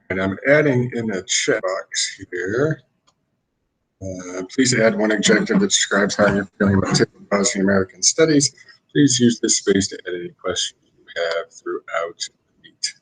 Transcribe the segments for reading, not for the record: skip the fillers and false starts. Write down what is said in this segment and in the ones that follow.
And I'm adding in a chat box here. Please add one adjective that describes how you're feeling about taking Bosnian American studies. Please use this space to add any questions you have throughout the meet.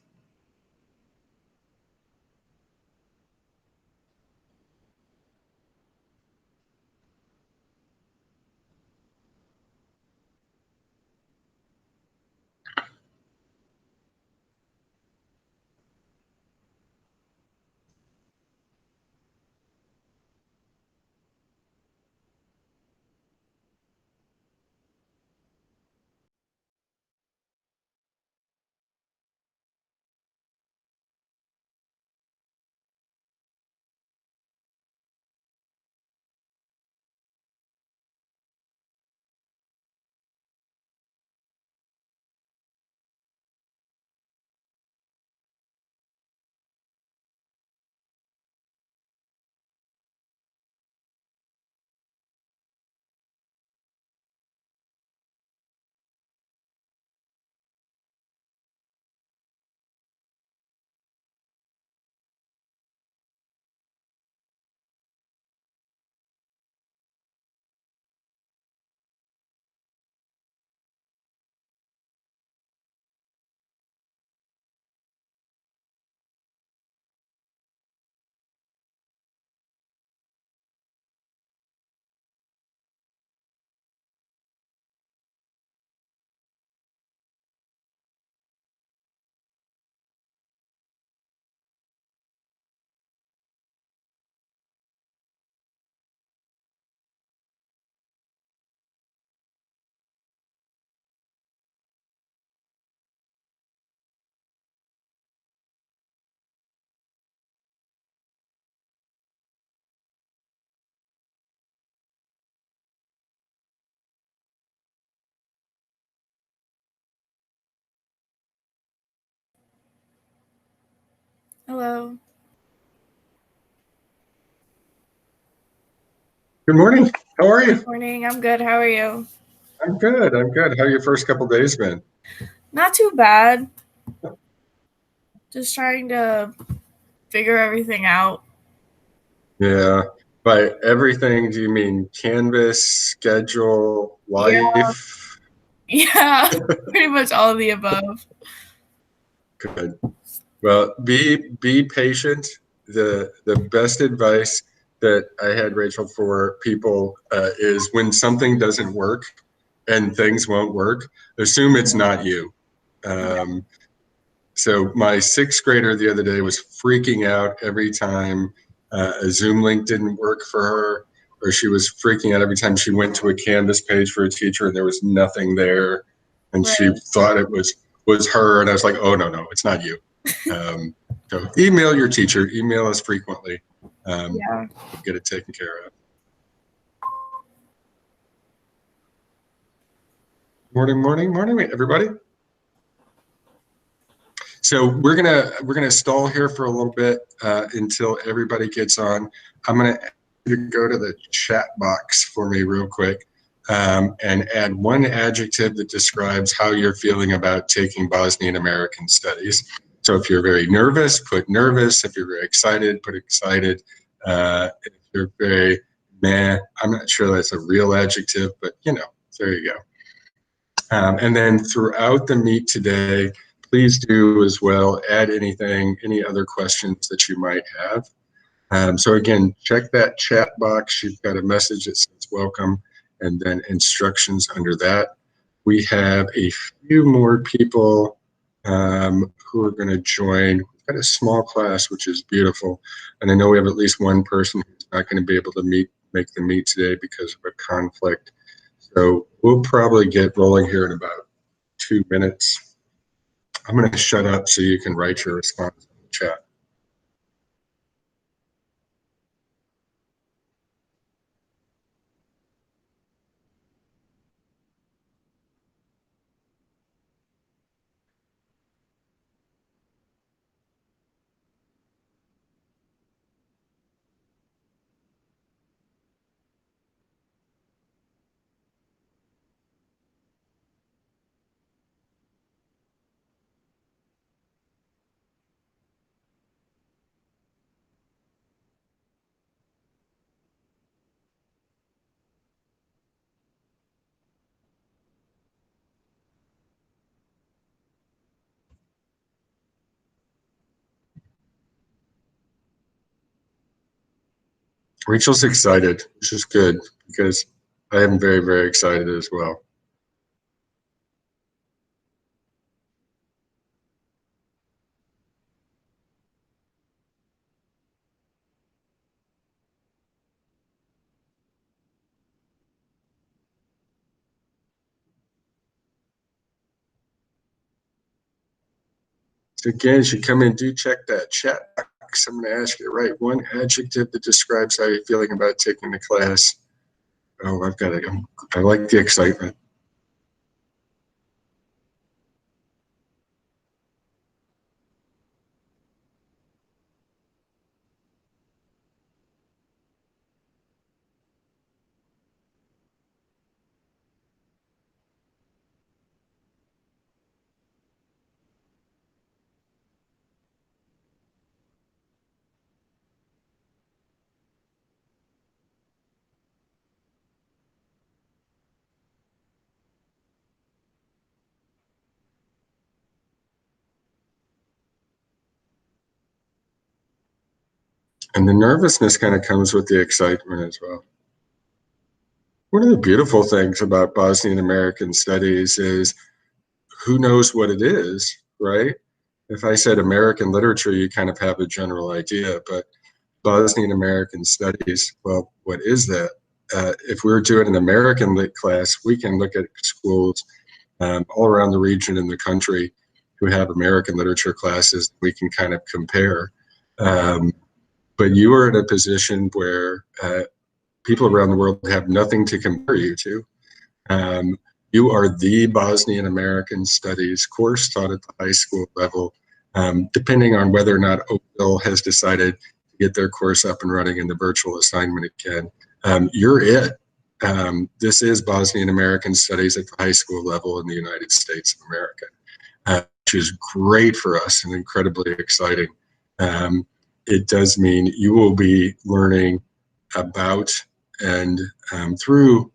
Hello. Good morning. How are you? Morning. I'm good. How are you? I'm good. I'm good. How your first couple days been? Not too bad. Just trying to figure everything out. Yeah. By everything, do you mean Canvas, schedule, Yeah. life? Yeah. Pretty much all of the above. Good. Well, be patient. The best advice that I had, Rachel, for people is when something doesn't work and things won't work, assume it's not you. Yeah. Um, so my sixth grader the other day was freaking out every time a Zoom link didn't work for her, or she was freaking out every time she went to a Canvas page for a teacher and there was nothing there, and she Right. thought it was her. And I was like, oh no, it's not you. Um, so email your teacher, email us frequently. Yeah. We'll get it taken care of. Morning, morning, morning, everybody. So we're gonna stall here for a little bit until everybody gets on. I'm gonna ask you to go to the chat box for me real quick and add one adjective that describes how you're feeling about taking Bosnian American studies. So if you're very nervous, put nervous. If you're very excited, put excited. If you're very meh, I'm not sure that's a real adjective, but there you go. And then throughout the meet today, please do as well add anything, any other questions that you might have. So again, check that chat box. You've got a message that says welcome and then instructions under that. We have a few more people who are going to join. We've got a small class, which is beautiful. And I know we have at least one person who's not going to be able to make the meet today because of a conflict. So we'll probably get rolling here in about 2 minutes. I'm going to shut up so you can write your response in the chat. Rachel's excited, which is good because I am very, very excited as well. So again, as you come in, do check that chat box. I'm going to ask you to write one adjective that describes how you're feeling about taking the class. Oh, I've got it. I like the excitement. And the nervousness kind of comes with the excitement as well. One of the beautiful things about Bosnian American studies is who knows what it is, right? If I said American literature, you kind of have a general idea, but Bosnian American studies, well, what is that? If we're doing an American lit class, we can look at schools all around the region and the country who have American literature classes we can kind of compare. But you are in a position where people around the world have nothing to compare you to. You are the Bosnian American Studies course taught at the high school level, depending on whether or not Oakville has decided to get their course up and running in the virtual assignment again. You're it. This is Bosnian American Studies at the high school level in the United States of America, which is great for us and incredibly exciting. It does mean you will be learning about and through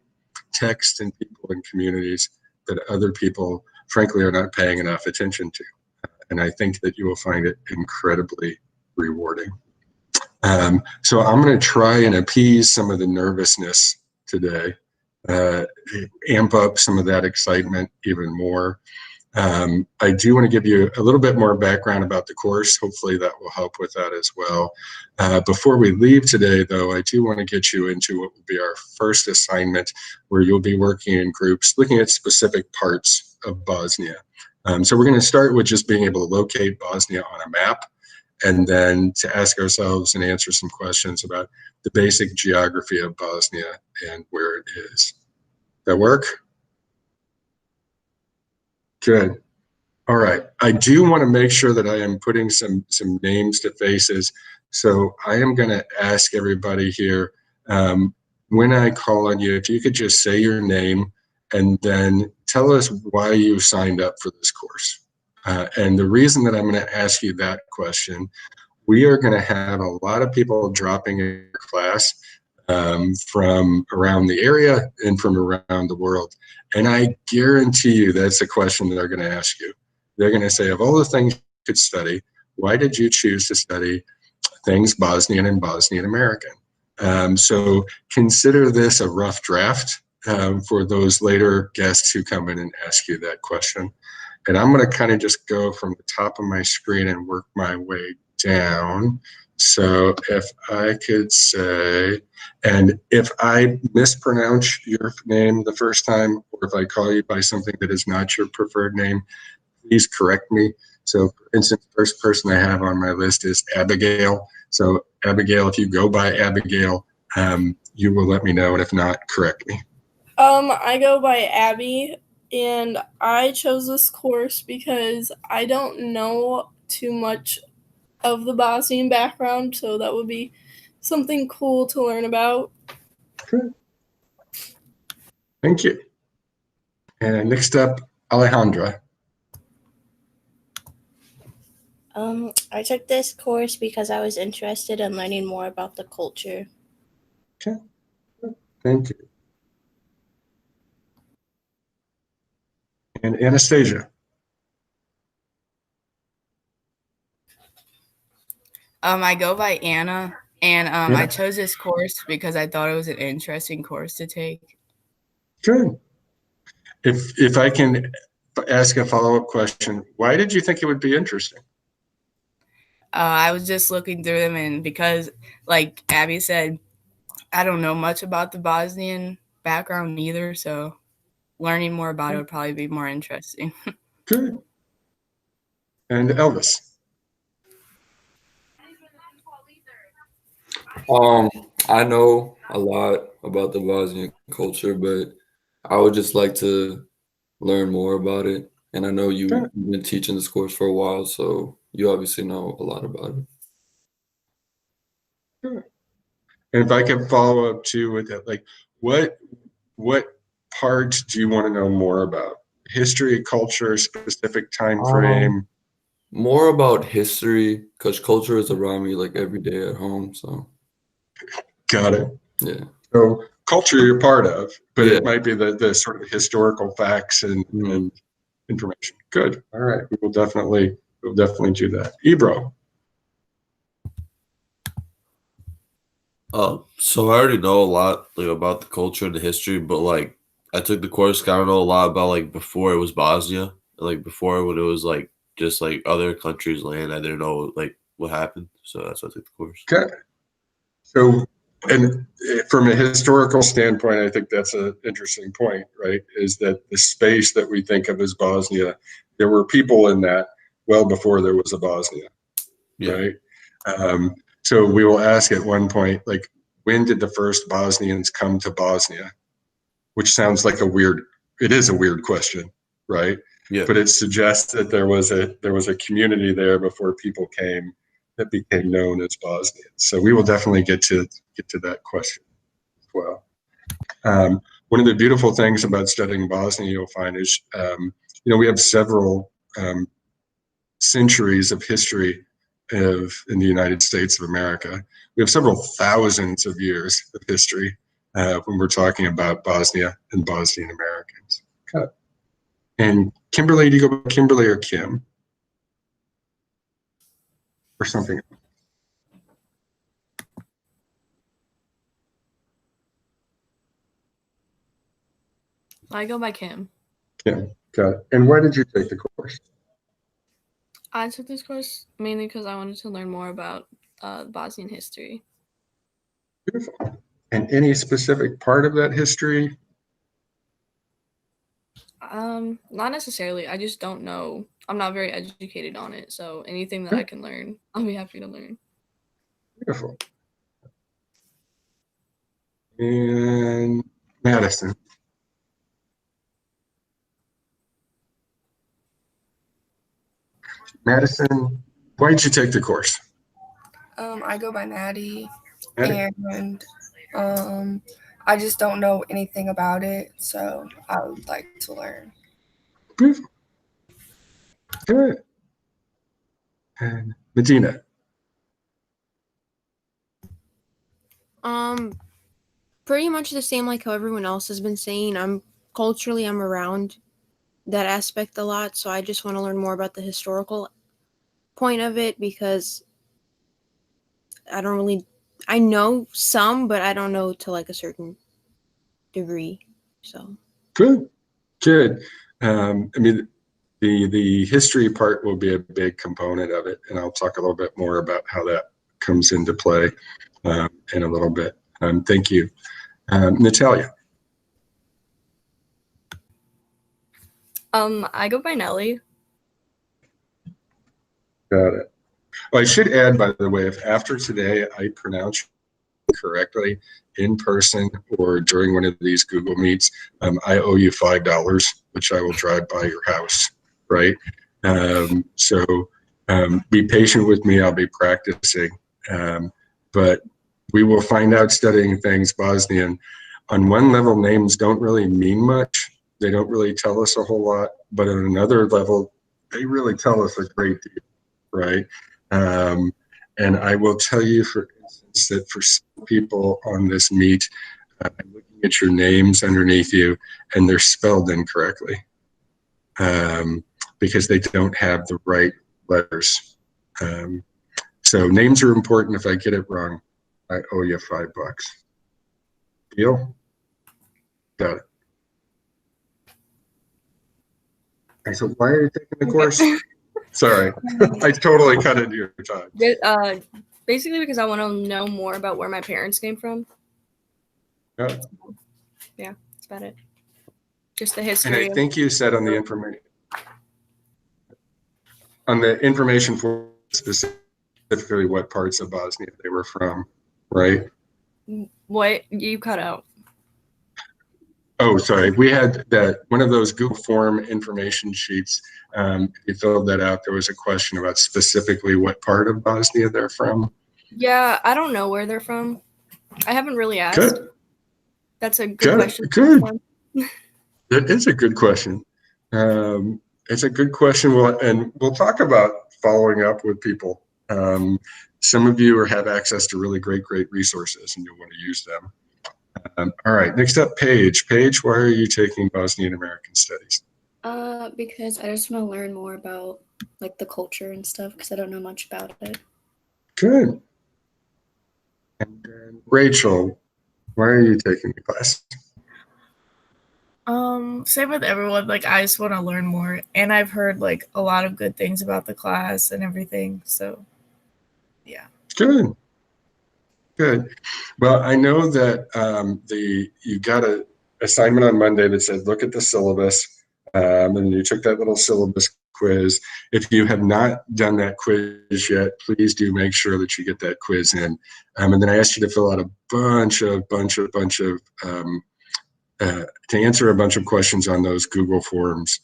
text and people and communities that other people, frankly, are not paying enough attention to. And I think that you will find it incredibly rewarding. So I'm going to try and appease some of the nervousness today, amp up some of that excitement even more. I do want to give you a little bit more background about the course. Hopefully that will help with that as well. Before we leave today, though, I do want to get you into what will be our first assignment, where you'll be working in groups looking at specific parts of Bosnia. So we're going to start with just being able to locate Bosnia on a map, and then to ask ourselves and answer some questions about the basic geography of Bosnia and where it is. That work? Good. All right. I do want to make sure that I am putting some names to faces. So I am going to ask everybody here, when I call on you, if you could just say your name and then tell us why you signed up for this course. And the reason that I'm going to ask you that question, we are going to have a lot of people dropping in class from around the area and from around the world. And I guarantee you that's a question that they're going to ask you. They're going to say, of all the things you could study, why did you choose to study things Bosnian and Bosnian American? So consider this a rough draft for those later guests who come in and ask you that question. And I'm going to kind of just go from the top of my screen and work my way down. So if I could say, and if I mispronounce your name the first time, or if I call you by something that is not your preferred name, please correct me. So for instance, the first person I have on my list is Abigail. So Abigail, if you go by Abigail, you will let me know, and if not, correct me. I go by Abby, and I chose this course because I don't know too much of the Bosnian background, so that would be something cool to learn about. Good. Thank you. And next up, Alejandra. I took this course because I was interested in learning more about the culture. Okay. Thank you. And Anastasia. I go by Anna, And Yeah. I chose this course because I thought it was an interesting course to take. Good. If I can ask a follow-up question, why did you think it would be interesting? I was just looking through them, and because, like Abby said, I don't know much about the Bosnian background either, so learning more about it would probably be more interesting. Good. And Elvis? I know a lot about the Bosnian culture, but I would just like to learn more about it. And I know you've been teaching this course for a while, so you obviously know a lot about it. Good. And if I can follow up too with that, like what part do you want to know more about? History, culture, specific time frame? More about history, because culture is around me like every day at home. So Got it. yeah. So culture you're part of, but Yeah. it might be the sort of historical facts and information. Good. All right. We'll definitely do that. Ebro. So I already know a lot like about the culture and the history, but like I took the course, kind of know a lot about like before it was Bosnia, like before when it was like just like other countries' land. I didn't know like what happened, so that's why I took the course. Okay. So, and from a historical standpoint, I think that's an interesting point, right? Is that the space that we think of as Bosnia, there were people in that well before there was a Bosnia, right? So we will ask at one point, like, when did the first Bosnians come to Bosnia? Which sounds like it is a weird question, right? Yeah. But it suggests that there was a community there before people came that became known as Bosnians. So we will definitely get to that question as well. One of the beautiful things about studying Bosnia, you'll find is, we have several centuries of history in the United States of America. We have several thousands of years of history when we're talking about Bosnia and Bosnian Americans. Okay. And Kimberly, do you go by Kimberly or Kim? Or something? I go by Kim. Kim. Got it. And why did you take the course? I took this course mainly because I wanted to learn more about Bosnian history. Beautiful. And any specific part of that history? Not necessarily. I just don't know. I'm not very educated on it, so anything that I can learn, I'll be happy to learn. Beautiful. And Madison. Madison, why did you take the course? I go by Maddie, Maddie. and I just don't know anything about it, so I would like to learn. Beautiful. Good. And Medina. Pretty much the same like how everyone else has been saying. I'm around that aspect a lot, so I just want to learn more about the historical point of it because I know some, but I don't know to like a certain degree. So Good. I mean, the history part will be a big component of it, and I'll talk a little bit more about how that comes into play in a little bit. Thank you. Natalia. I go by Nellie. Got it. Well, I should add, by the way, if after today I pronounce correctly in person or during one of these Google Meets, I owe you $5, which I will drive by your house, right? So be patient with me. I'll be practicing. But we will find out studying things Bosnian. On one level, names don't really mean much. They don't really tell us a whole lot. But on another level, they really tell us a great deal, right? And I will tell you, for instance, that for some people on this meet, I'm looking at your names underneath you, and they're spelled incorrectly because they don't have the right letters. So names are important. If I get it wrong, I owe you $5. Deal? Got it. I said, why are you taking the course? Sorry, I totally cut into your time. Basically because I want to know more about where my parents came from. Yeah. Yeah, that's about it. Just the And history. I think you said on the information for specifically what parts of Bosnia they were from, right? What? You cut out. Oh, sorry. We had that one of those Google form information sheets. You filled that out. There was a question about specifically what part of Bosnia they're from. Yeah, I don't know where they're from. I haven't really asked. Good. That's a good question. Good. That is a good question. It's a good question. We'll talk about following up with people. Some of you have access to really great resources, and you'll want to use them. All right, next up, Paige. Paige, why are you taking Bosnian American Studies? Because I just want to learn more about like the culture and stuff because I don't know much about it. Good. And then Rachel, why are you taking the class? Same with everyone. Like, I just want to learn more, and I've heard like a lot of good things about the class and everything. So, yeah. Good. Well, I know that you got an assignment on Monday that said look at the syllabus, and you took that little syllabus quiz. If you have not done that quiz yet, please do make sure that you get that quiz in. And then I asked you to fill out a bunch of to answer a bunch of questions on those Google forms.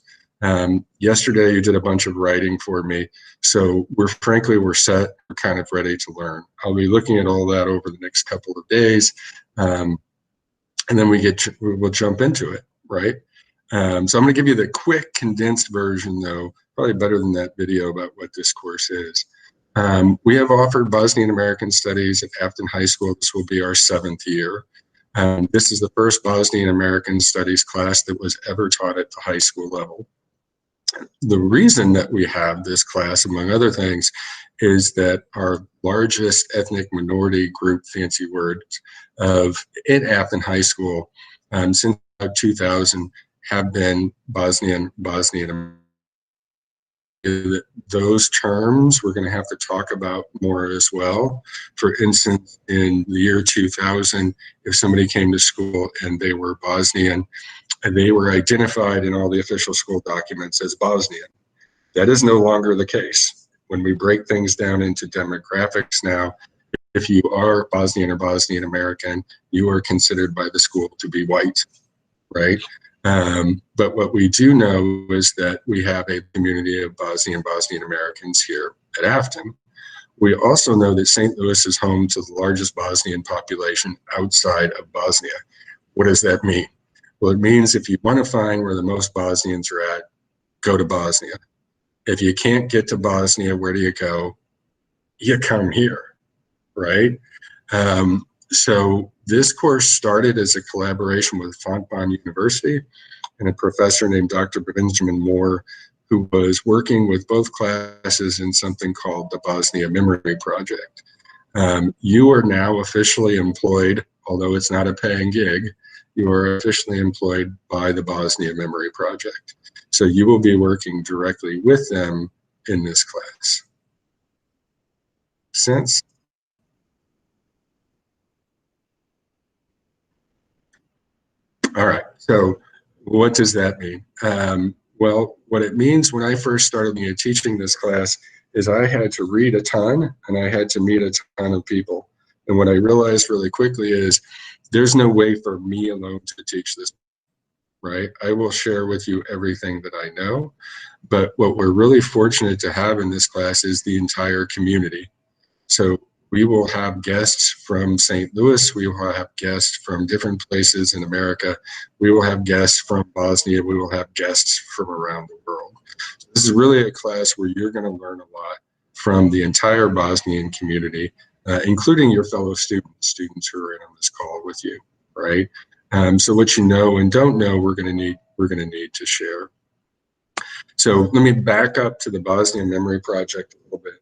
Yesterday you did a bunch of writing for me, so we're set. We're kind of ready to learn. I'll be looking at all that over the next couple of days, and then we'll jump into it, right? So I'm going to give you the quick condensed version, though, probably better than that video about what this course is. We have offered Bosnian American Studies at Afton High School. This will be our 7th year. This is the first Bosnian American Studies class that was ever taught at the high school level. The reason that we have this class, among other things, is that our largest ethnic minority group, fancy words, in Afton High School since 2000 have been Bosnian those terms we're going to have to talk about more as well. For instance, in the year 2000, if somebody came to school and they were Bosnian, and they were identified in all the official school documents as Bosnian. That is no longer the case. When we break things down into demographics now, if you are Bosnian or Bosnian American, you are considered by the school to be white, right? But what we do know is that we have a community of Bosnian Americans here at Afton. We also know that St. Louis is home to the largest Bosnian population outside of Bosnia. What does that mean? Well, it means if you want to find where the most Bosnians are at, go to Bosnia. If you can't get to Bosnia, where do you go? You come here, right? So this course started as a collaboration with Fontbonne University and a professor named Dr. Benjamin Moore, who was working with both classes in something called the Bosnia Memory Project. You are now officially employed, although it's not a paying gig, you are officially employed by the Bosnia Memory Project. So you will be working directly with them in this class. Sense? All right, so what does that mean? Well, what it means when I first started teaching this class is I had to read a ton and I had to meet a ton of people. And what I realized really quickly is there's no way for me alone to teach this, right? I will share with you everything that I know, but what we're really fortunate to have in this class is the entire community. So we will have guests from St. Louis. We will have guests from different places in America. We will have guests from Bosnia. We will have guests from around the world. So this is really a class where you're going to learn a lot from the entire Bosnian community, including your fellow students who are in on this call with you, right? So what you know and don't know, we're going to need to share. So let me back up to the Bosnian Memory Project a little bit.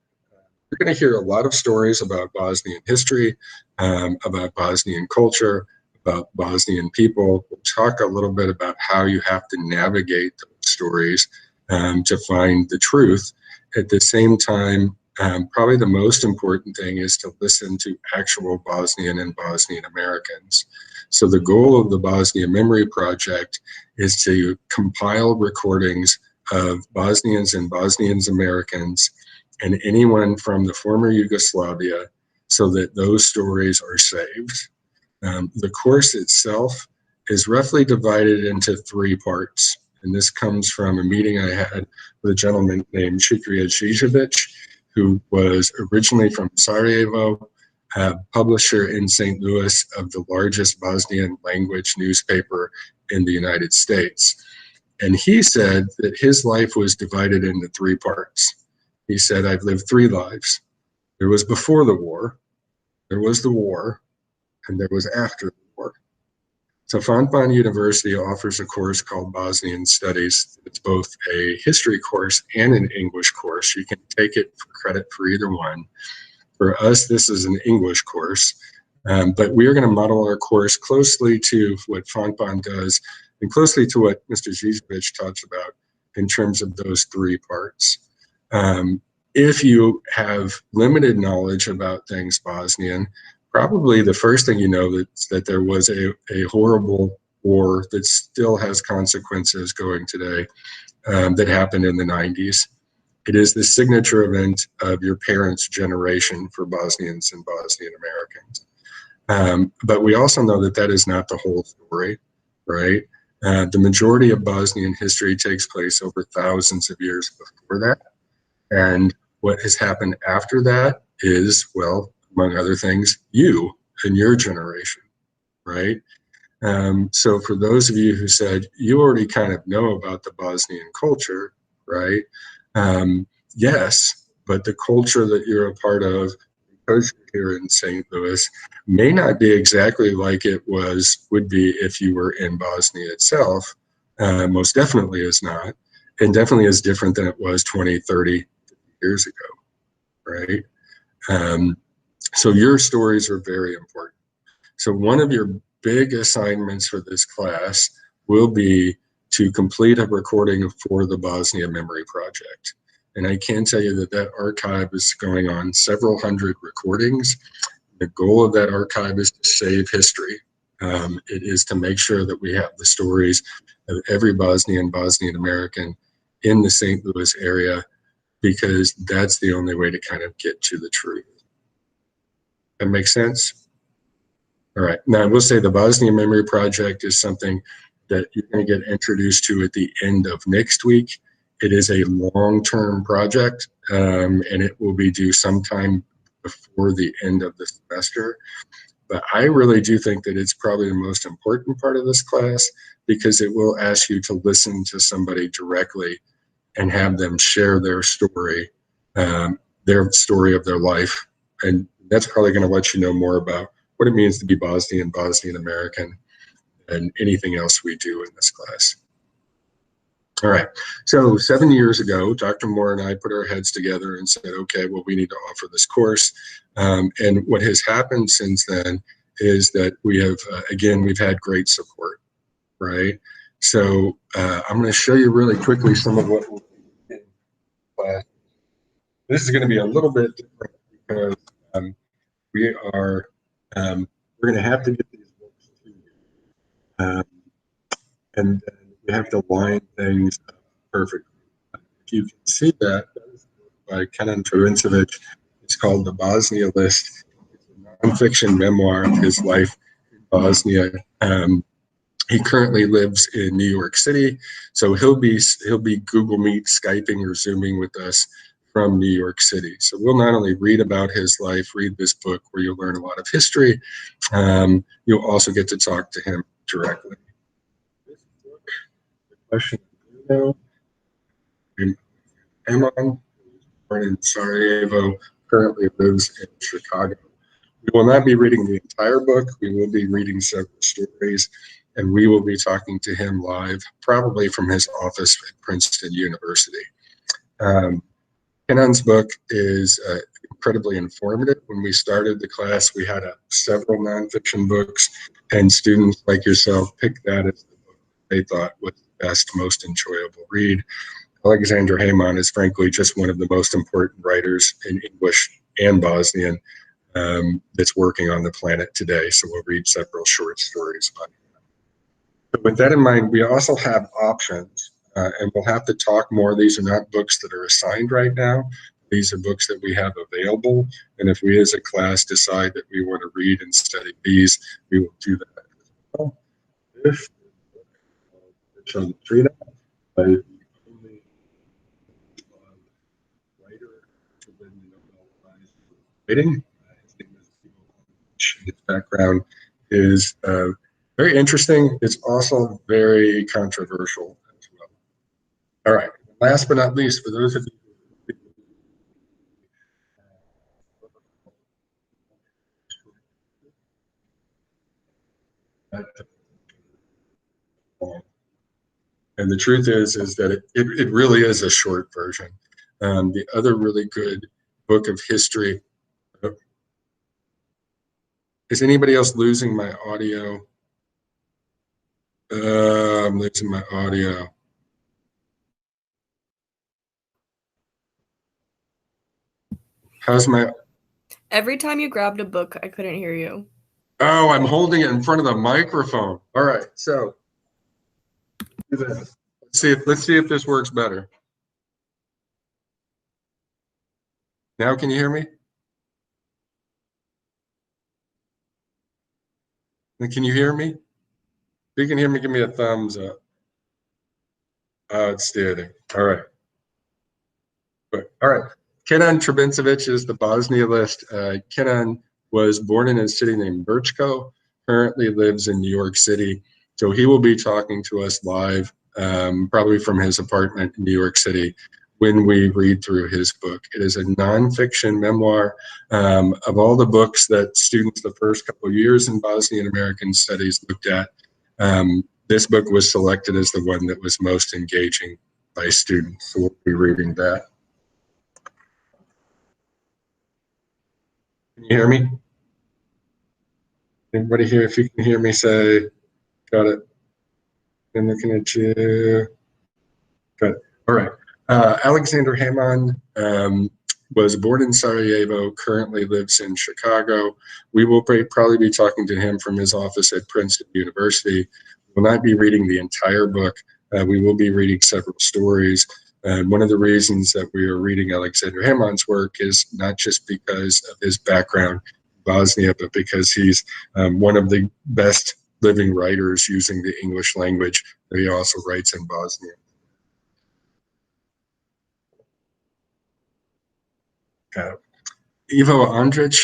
You're going to hear a lot of stories about Bosnian history, about Bosnian culture, about Bosnian people. We'll talk a little bit about how you have to navigate those stories to find the truth. At the same time, probably the most important thing is to listen to actual Bosnian and Bosnian Americans. So the goal of the Bosnia Memory Project is to compile recordings of Bosnians and Bosnians Americans and anyone from the former Yugoslavia so that those stories are saved. The course itself is roughly divided into 3 parts. And this comes from a meeting I had with a gentleman named Shikriya Žižević, who was originally from Sarajevo, a publisher in St. Louis of the largest Bosnian language newspaper in the United States. And he said that his life was divided into 3 parts. He said, I've lived 3 lives. There was before the war, there was the war, and there was after the war. So Fontbonne University offers a course called Bosnian Studies. It's both a history course and an English course. You can take it for credit for either one. For us, this is an English course, but we are going to model our course closely to what Fontbonne does and closely to what Mr. Žižević talks about in terms of those 3 parts. If you have limited knowledge about things Bosnian, probably the first thing you know is that there was a horrible war that still has consequences going today that happened in the 90s. It is the signature event of your parents' generation for Bosnians and Bosnian Americans. But we also know that that is not the whole story, right? The majority of Bosnian history takes place over thousands of years before that. And what has happened after that is, well, among other things, you and your generation, right? So for those of you who said you already kind of know about the Bosnian culture, right? Yes, but the culture that you're a part of, because you're here in St. Louis, may not be exactly like it would be if you were in Bosnia itself. Most definitely is not, and definitely is different than it was 20, 30 years ago, right? So your stories are very important. So one of your big assignments for this class will be to complete a recording for the Bosnia Memory Project. And I can tell you that that archive is going on several hundred recordings. The goal of that archive is to save history. It is to make sure that we have the stories of every Bosnian American in the St. Louis area, because that's the only way to kind of get to the truth. That makes sense? All right. Now, I will say the Bosnia Memory Project is something that you're going to get introduced to at the end of next week. It is a long-term project, and it will be due sometime before the end of the semester. But I really do think that it's probably the most important part of this class, because it will ask you to listen to somebody directly and have them share their story of their life. And that's probably going to let you know more about what it means to be Bosnian American than anything else we do in this class. All right, so 7 years ago, Dr. Moore and I put our heads together and said, okay, well, we need to offer this course. And what has happened since then is that we have, again, we've had great support, right? So I'm going to show you really quickly some of what we'll do in class. This is going to be a little bit different because we're going to have to get these books to you. And then we have to line things up perfectly. If you can see that is by Kenan Turincevic. It's called The Bosnia List. It's a nonfiction memoir of his life in Bosnia. He currently lives in New York City, so he'll be Google Meet, Skyping, or Zooming with us from New York City. So we'll not only read about his life, read this book where you'll learn a lot of history, you'll also get to talk to him directly. This book, the question you know, Emon, who was born in Sarajevo, currently lives in Chicago. We will not be reading the entire book. We will be reading several stories, and we will be talking to him live, probably from his office at Princeton University. Kenan's book is incredibly informative. When we started the class, we had several nonfiction books, and students like yourself picked that as the book they thought was the best, most enjoyable read. Alexander Hamon is frankly just one of the most important writers in English and Bosnian that's working on the planet today. So we'll read several short stories about him. But with that in mind, we also have options, and we'll have to talk more. These are not books that are assigned right now. These are books that we have available. And if we as a class decide that we want to read and study these, we will do that as well. This is on the tree by the only writer to win the Nobel Prize for writing. His name is his background is very interesting. It's also very controversial as well. All right. Last but not least, for those of you and the truth is that it really is a short version. The other really good book of history. Is anybody else losing my audio? I'm losing my audio. How's my? Every time you grabbed a book, I couldn't hear you. Oh, I'm holding it in front of the microphone. All right, so let's see if this works better. Now can you hear me? Can you hear me? If you can hear me, give me a thumbs up. Outstanding. All right. All right. Kenan Trebincevic is the Bosnia list. Kenan was born in a city named Brčko, currently lives in New York City. So he will be talking to us live, probably from his apartment in New York City, when we read through his book. It is a nonfiction memoir. Of all the books that students the first couple of years in Bosnian American Studies looked at, this book was selected as the one that was most engaging by students. So we'll be reading that. Can you hear me? Anybody here? If you can hear me, say, got it. I'm looking at you. Good. All right. Alexander Hamon was born in Sarajevo, currently lives in Chicago. We will probably be talking to him from his office at Princeton University. We will not be reading the entire book. We will be reading several stories. One of the reasons that we are reading Alexander Hamon's work is not just because of his background in Bosnia, but because he's one of the best living writers using the English language that he also writes in Bosnian. Ivo Andrić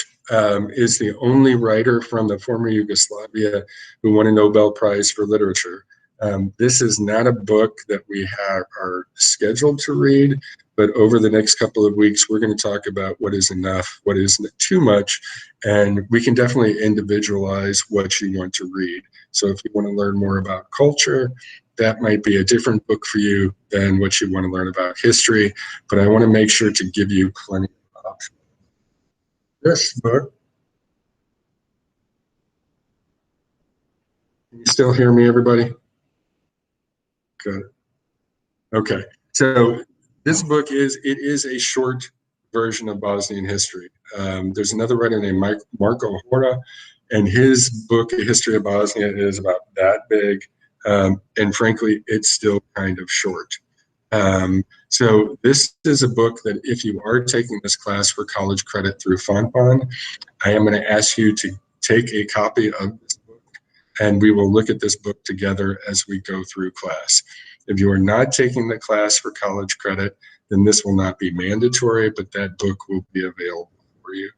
is the only writer from the former Yugoslavia who won a Nobel Prize for Literature. This is not a book that we are scheduled to read, but over the next couple of weeks, we're going to talk about what is enough, what isn't too much, and we can definitely individualize what you want to read. So if you want to learn more about culture, that might be a different book for you than what you want to learn about history, but I want to make sure to give you plenty of options. This book, can you still hear me, everybody? Good. Okay, so this book is a short version of Bosnian history. There's another writer named Marko Hora, and his book, A History of Bosnia, is about that big, and frankly, it's still kind of short. So this is a book that if you are taking this class for college credit through Fonpon, I am going to ask you to take a copy of this book, and we will look at this book together as we go through class. If you are not taking the class for college credit, then this will not be mandatory, but that book will be available for you.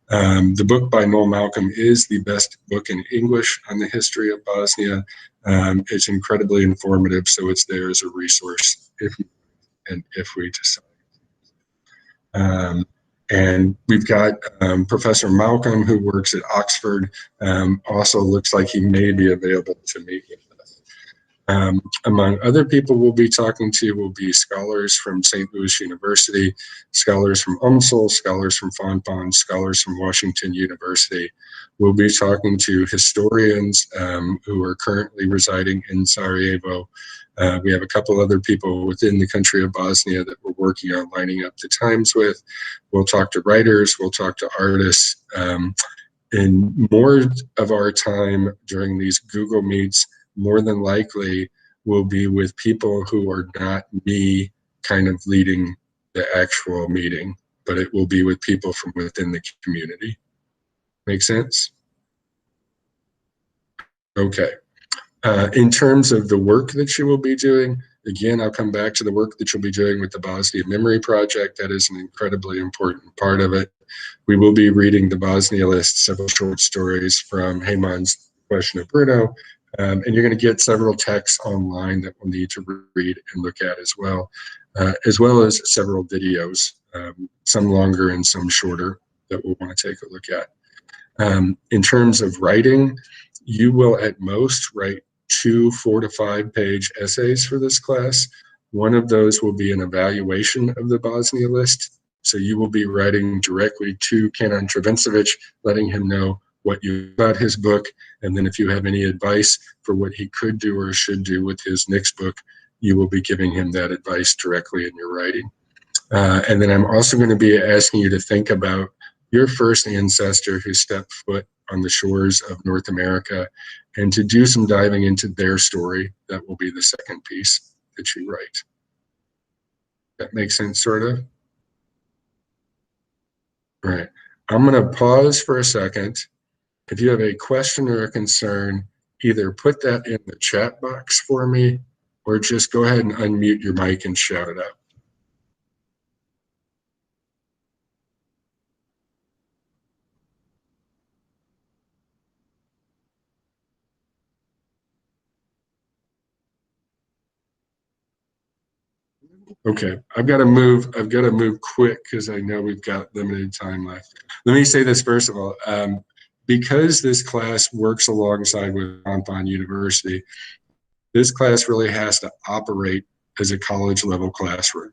The book by Noel Malcolm is the best book in English on the history of Bosnia. It's incredibly informative, so it's there as a resource if we decide. And we've got Professor Malcolm, who works at Oxford, also looks like he may be available to meet with us. Among other people we'll be talking to will be scholars from St. Louis University, scholars from UMSL, scholars from Fonpon, scholars from Washington University. We'll be talking to historians who are currently residing in Sarajevo. We have a couple other people within the country of Bosnia that we're working on lining up the times with. We'll talk to writers, we'll talk to artists, and more of our time during these Google Meets more than likely will be with people who are not me kind of leading the actual meeting, but it will be with people from within the community. Make sense? Okay. In terms of the work that you will be doing, again, I'll come back to the work that you'll be doing with the Bosnia Memory Project. That is an incredibly important part of it. We will be reading the Bosnia list, several short stories from Heyman's Question of Bruno, and you're going to get several texts online that we'll need to read and look at as well as several videos, some longer and some shorter, that we'll want to take a look at. In terms of writing, you will at most write 2 4 to 5 page essays for this class. One of those will be an evaluation of the Bosnia list. So you will be writing directly to Canon Travencevic, letting him know what you about his book, and then if you have any advice for what he could do or should do with his next book, you will be giving him that advice directly in your writing. And then I'm also going to be asking you to think about your first ancestor who stepped foot on the shores of North America, and to do some diving into their story. That will be the second piece that you write. That makes sense, sort of? All right. I'm going to pause for a second. If you have a question or a concern, either put that in the chat box for me, or just go ahead and unmute your mic and shout it out. Okay, I've got to move quick because I know we've got limited time left. Let me say this first of all. Because this class works alongside with Fonpon University, this class really has to operate as a college level classroom.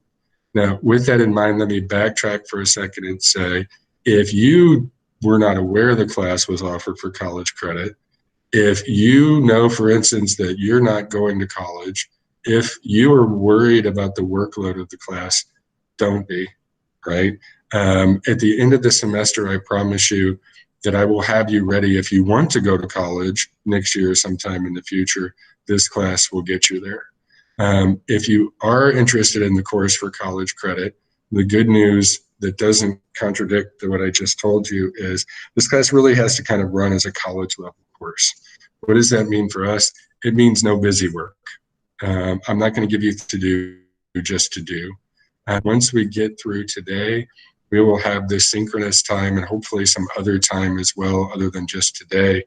Now, with that in mind, let me backtrack for a second and say, if you were not aware the class was offered for college credit, if you know, for instance, that you're not going to college, if you are worried about the workload of the class, don't be, right? At the end of the semester, I promise you that I will have you ready if you want to go to college next year or sometime in the future. This class will get you there. If you are interested in the course for college credit, the good news that doesn't contradict what I just told you is this class really has to kind of run as a college level course. What does that mean for us? It means no busy work. I'm not going to give you to do just to do. Once we get through today, we will have this synchronous time and hopefully some other time as well, other than just today,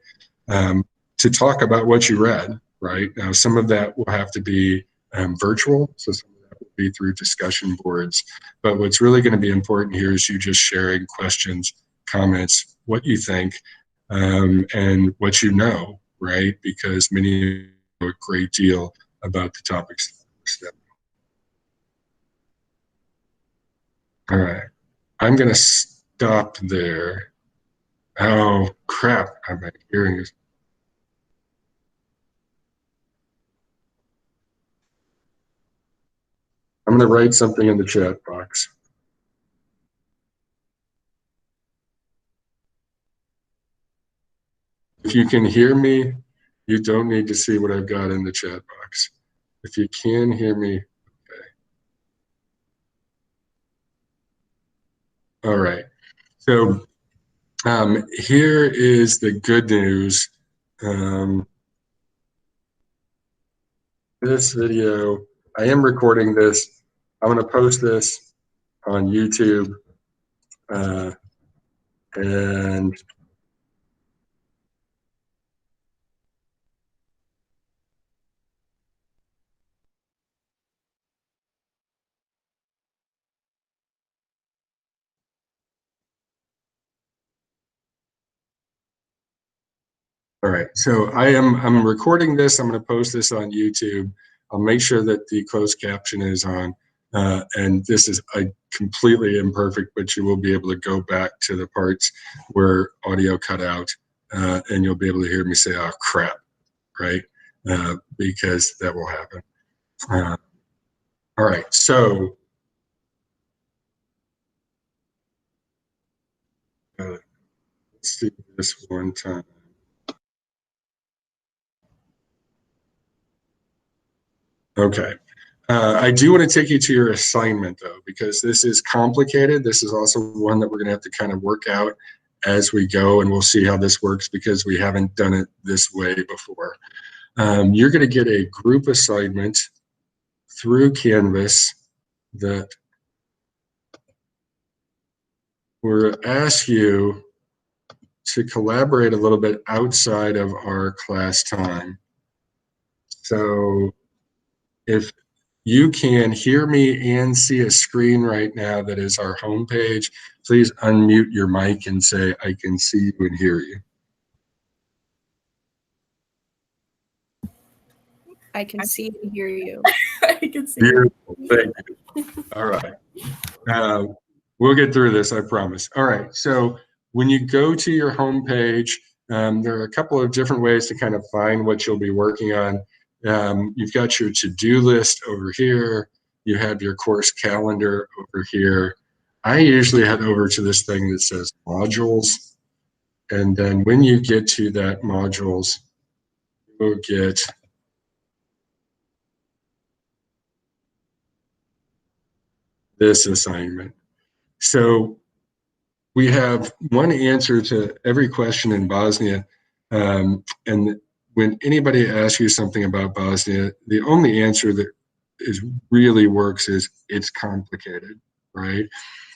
to talk about what you read, right? Now, some of that will have to be virtual, so some of that will be through discussion boards. But what's really going to be important here is you just sharing questions, comments, what you think, and what you know, right? Because many of you know a great deal about the topics. All right, I'm going to stop there. Oh, crap, my hearing is. I'm going to write something in the chat box. If you can hear me, you don't need to see what I've got in the chat box. If you can hear me, okay. All right. So here is the good news. This video, I am recording this. I'm going to post this on YouTube. And All right, so I'm recording this. I'm going to post this on YouTube. I'll make sure that the closed caption is on. And this is completely imperfect, but you will be able to go back to the parts where audio cut out, and you'll be able to hear me say, "Oh crap," right? Because that will happen. All right, so let's do this one time. Okay. I do want to take you to your assignment, though, because this is complicated. This is also one that we're going to have to kind of work out as we go, and we'll see how this works because we haven't done it this way before. You're going to get a group assignment through Canvas that will ask you to collaborate a little bit outside of our class time. So if you can hear me and see a screen right now that is our homepage, please unmute your mic and say, "I can see you and hear you." I can see and hear you. I can see. Beautiful. Thank you. All right. We'll get through this, I promise. All right. So when you go to your homepage, there are a couple of different ways to kind of find what you'll be working on. You've got your to-do list over here. You have your course calendar over here. I usually head over to this thing that says modules. And then when you get to that modules, you'll get this assignment. So we have one answer to every question in Bosnia. And when anybody asks you something about Bosnia, the only answer that really works is it's complicated, right?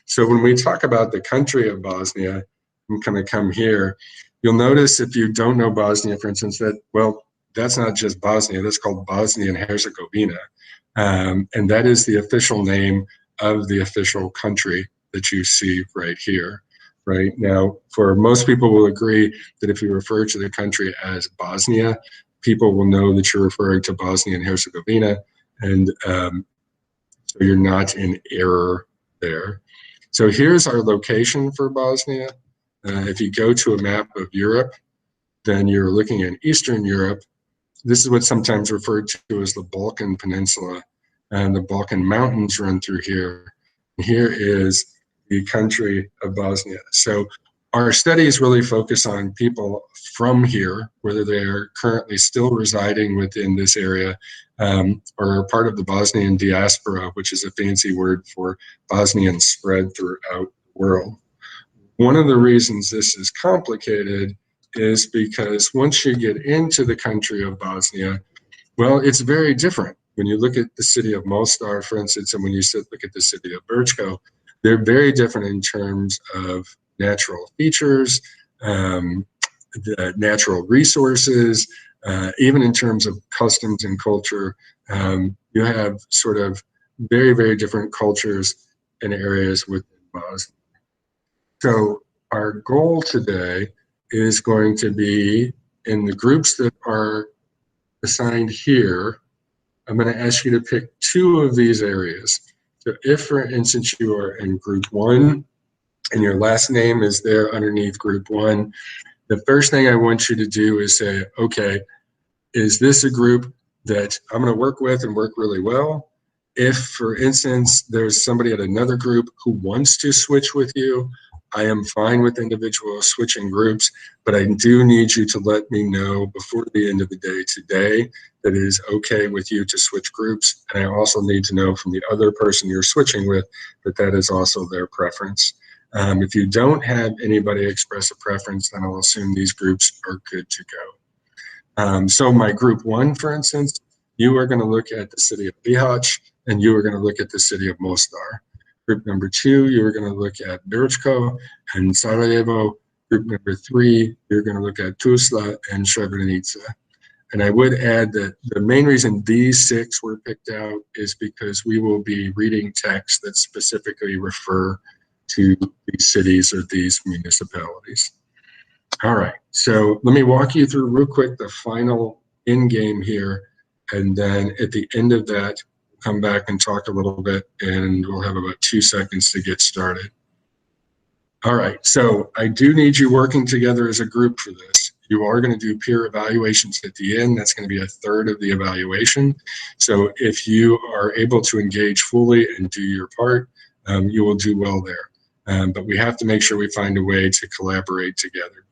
So when we talk about the country of Bosnia, I'm going to come here. You'll notice if you don't know Bosnia, for instance, that, well, that's not just Bosnia, that's called Bosnia and Herzegovina. And that is the official name of the official country that you see right here. Right now, for most people will agree that if you refer to the country as Bosnia, people will know that you're referring to Bosnia and Herzegovina, and so you're not in error there. So here's our location for Bosnia. If you go to a map of Europe, then you're looking at Eastern Europe. This is what's sometimes referred to as the Balkan Peninsula, and the Balkan Mountains run through here. Here is the country of Bosnia. So our studies really focus on people from here, whether they're currently still residing within this area or are part of the Bosnian diaspora, which is a fancy word for Bosnian spread throughout the world. One of the reasons this is complicated is because once you get into the country of Bosnia, well, it's very different. When you look at the city of Mostar, for instance, and when you look at the city of Brčko, they're very different in terms of natural features, the natural resources, even in terms of customs and culture. You have sort of very, very different cultures and areas within Bosnia. So our goal today is going to be in the groups that are assigned here. I'm going to ask you to pick two of these areas. So if, for instance, you are in group 1 and your last name is there underneath group 1, the first thing I want you to do is say, okay, is this a group that I'm going to work with and work really well? If, for instance, there's somebody at another group who wants to switch with you, I am fine with individuals switching groups, but I do need you to let me know before the end of the day today that it is okay with you to switch groups. And I also need to know from the other person you're switching with that that is also their preference. If you don't have anybody express a preference, then I'll assume these groups are good to go. So my group 1, for instance, you are going to look at the city of Bihać, and you are going to look at the city of Mostar. Group number 2, you're going to look at Brčko and Sarajevo. Group number 3, you're going to look at Tuzla and Srebrenica. And I would add that the main reason these 6 were picked out is because we will be reading texts that specifically refer to these cities or these municipalities. All right, so let me walk you through real quick the final end game here, and then at the end of that, we'll come back and talk a little bit, and we'll have about 2 seconds to get started. All right, so I do need you working together as a group for this. You are going to do peer evaluations at the end. That's going to be a third of the evaluation. So if you are able to engage fully and do your part, you will do well there. But we have to make sure we find a way to collaborate together.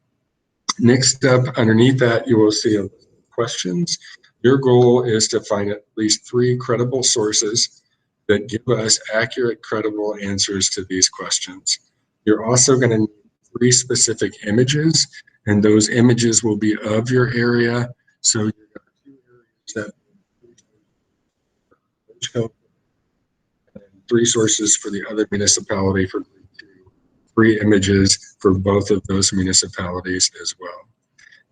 Next up, underneath that, you will see questions. Your goal is to find at least 3 credible sources that give us accurate, credible answers to these questions. You're also going to need 3 specific images, and those images will be of your area. So you've got 2 areas that 3 sources for the other municipality for 3 images for both of those municipalities as well.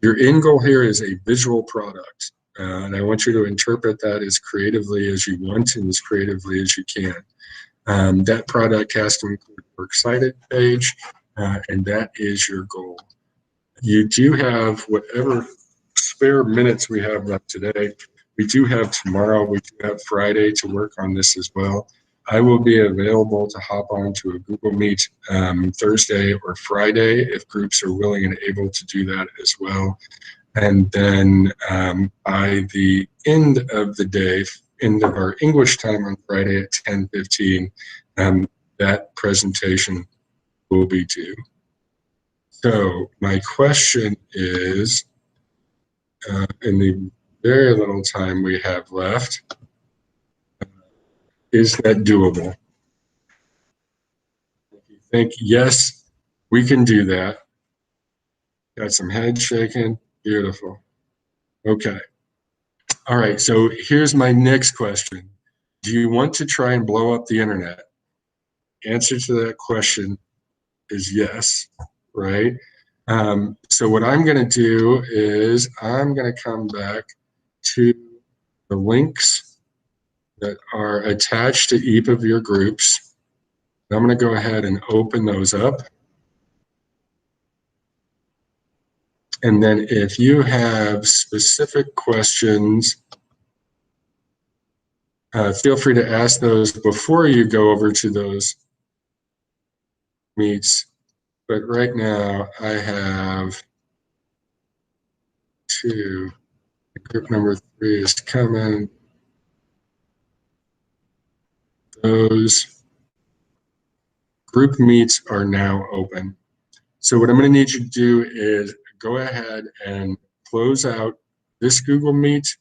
Your end goal here is a visual product, and I want you to interpret that as creatively as you want and as creatively as you can. That product has to include a works cited page, and that is your goal. You do have whatever spare minutes we have left today. We do have tomorrow, we do have Friday to work on this as well. I will be available to hop on to a Google Meet Thursday or Friday if groups are willing and able to do that as well. And then by the end of the day, end of our English time on Friday at 10:15, that presentation will be due. So my question is, in the very little time we have left, is that doable? If you think, yes, we can do that. Got some head shaking. Beautiful. Okay. All right. So here's my next question. Do you want to try and blow up the internet? Answer to that question is yes, right? So what I'm going to do is I'm going to come back to the links that are attached to each of your groups. I'm going to go ahead and open those up. And then if you have specific questions, feel free to ask those before you go over to those meets. But right now I have 2. Group number 3 is coming. Those group meets are now open. So what I'm going to need you to do is go ahead and close out this Google Meet.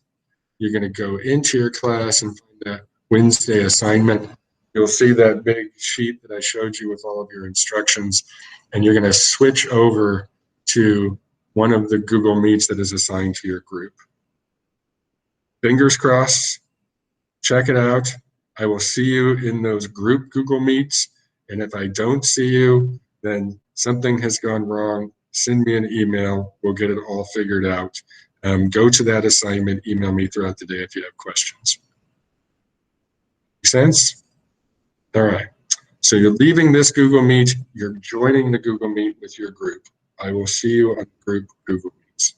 You're going to go into your class and find that Wednesday assignment. You'll see that big sheet that I showed you with all of your instructions, and you're going to switch over to one of the Google Meets that is assigned to your group. Fingers crossed. Check it out. I will see you in those group Google Meets, and if I don't see you, then something has gone wrong. Send me an email. We'll get it all figured out. Go to that assignment. Email me throughout the day if you have questions. Make sense? All right. So you're leaving this Google Meet. You're joining the Google Meet with your group. I will see you on group Google Meets.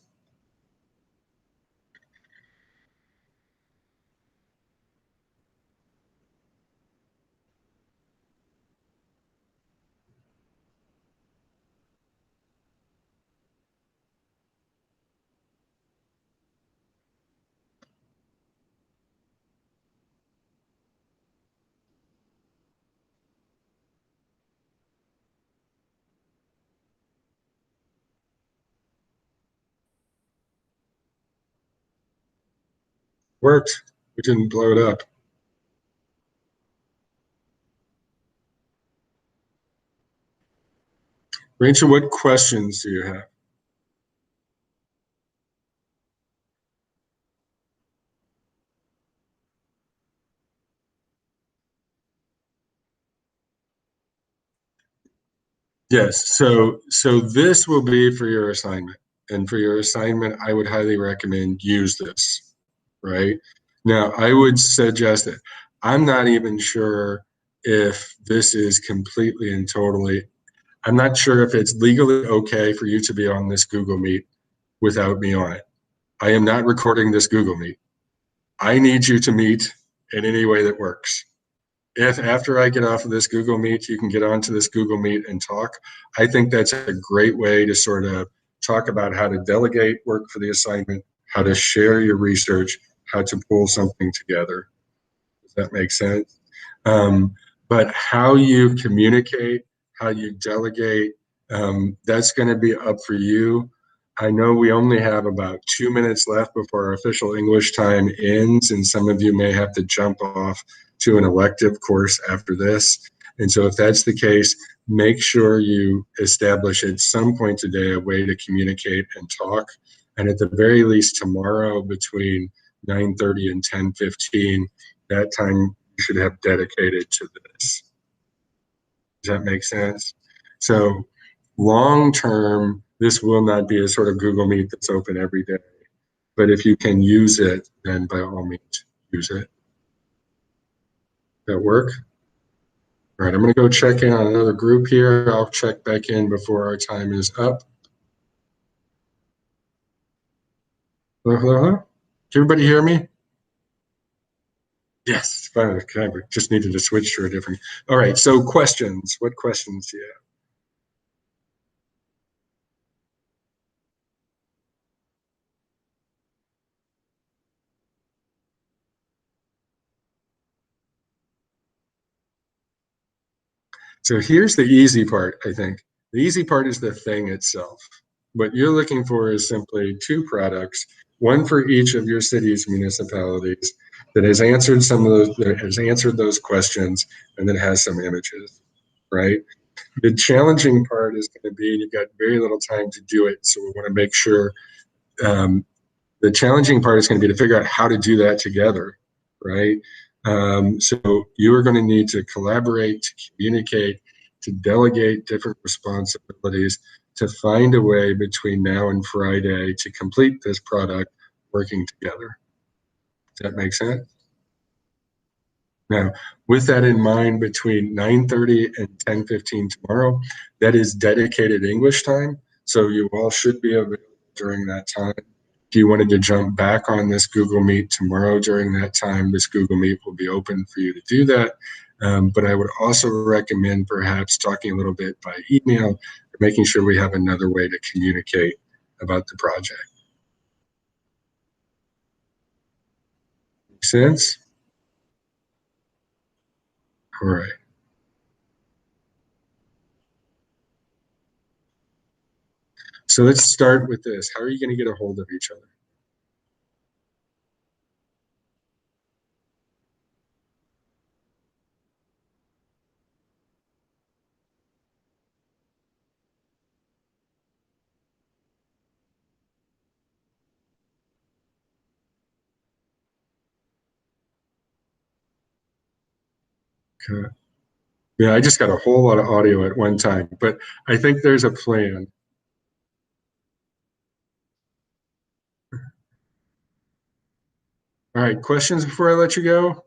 Worked. We didn't blow it up. Rachel, what questions do you have? Yes, so this will be for your assignment. And for your assignment, I would highly recommend use this, right? Now, I would suggest that I'm not even sure if this is completely and totally, I'm not sure if it's legally okay for you to be on this Google Meet without me on it. I am not recording this Google Meet. I need you to meet in any way that works. If after I get off of this Google Meet, you can get onto this Google Meet and talk, I think that's a great way to sort of talk about how to delegate work for the assignment, how to share your research, how to pull something together. Does that make sense? But how you communicate, how you delegate, that's going to be up for you. I know we only have about 2 minutes left before our official English time ends, and some of you may have to jump off to an elective course after this. And so if that's the case, make sure you establish at some point today a way to communicate and talk. And at the very least tomorrow between 9:30 and 10:15, that time you should have dedicated to this. Does that make sense? So long term, this will not be a sort of Google Meet that's open every day. But if you can use it, then by all means, use it. That work? All right, I'm going to go check in on another group here. I'll check back in before our time is up. Hello, hello, hello? Can everybody hear me? Yes, fine. Okay, we just needed to switch to a different. All right, so questions. What questions do you have? So here's the easy part, I think. The easy part is the thing itself. What you're looking for is simply 2 products, one for each of your city's municipalities that has answered those questions and then has some images, right? The challenging part is going to be you've got very little time to do it, so we want to make sure the challenging part is going to be to figure out how to do that together, right? So you are going to need to collaborate, to communicate, to delegate different responsibilities, to find a way between now and Friday to complete this product working together. Does that make sense? Now, with that in mind, between 9:30 and 10:15 tomorrow, that is dedicated English time. So you all should be available during that time. If you wanted to jump back on this Google Meet tomorrow during that time, this Google Meet will be open for you to do that. But I would also recommend perhaps talking a little bit by email, making sure we have another way to communicate about the project. Make sense? All right. So let's start with this. How are you going to get a hold of each other? Okay. Yeah, I just got a whole lot of audio at one time, but I think there's a plan. All right, questions before I let you go?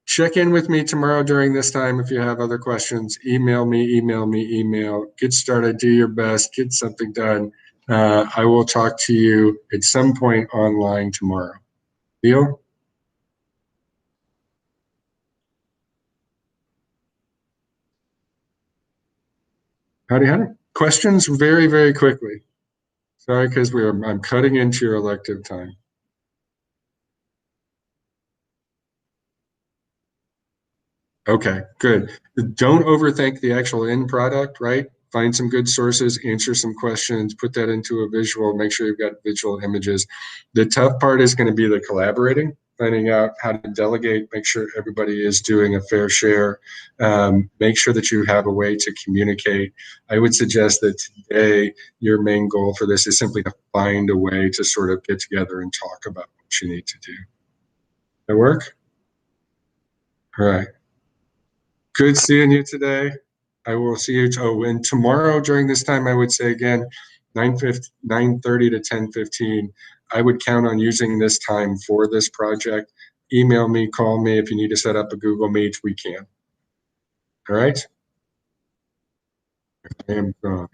Check in with me tomorrow during this time if you have other questions. Email me, email me, email. Get started, do your best, get something done. I will talk to you at some point online tomorrow. Deal? Howdy, howdy. Questions very, very quickly. Sorry, because I'm cutting into your elective time. Okay, good. Don't overthink the actual end product, right? Find some good sources, answer some questions, put that into a visual, make sure you've got visual images. The tough part is going to be the collaborating, finding out how to delegate, make sure everybody is doing a fair share, make sure that you have a way to communicate. I would suggest that today your main goal for this is simply to find a way to sort of get together and talk about what you need to do. That work? All right. Good seeing you today. I will see you. Oh, and tomorrow during this time, I would say again, 9:30 to 10:15. I would count on using this time for this project. Email me, call me if you need to set up a Google Meet. We can. All right. I am gone.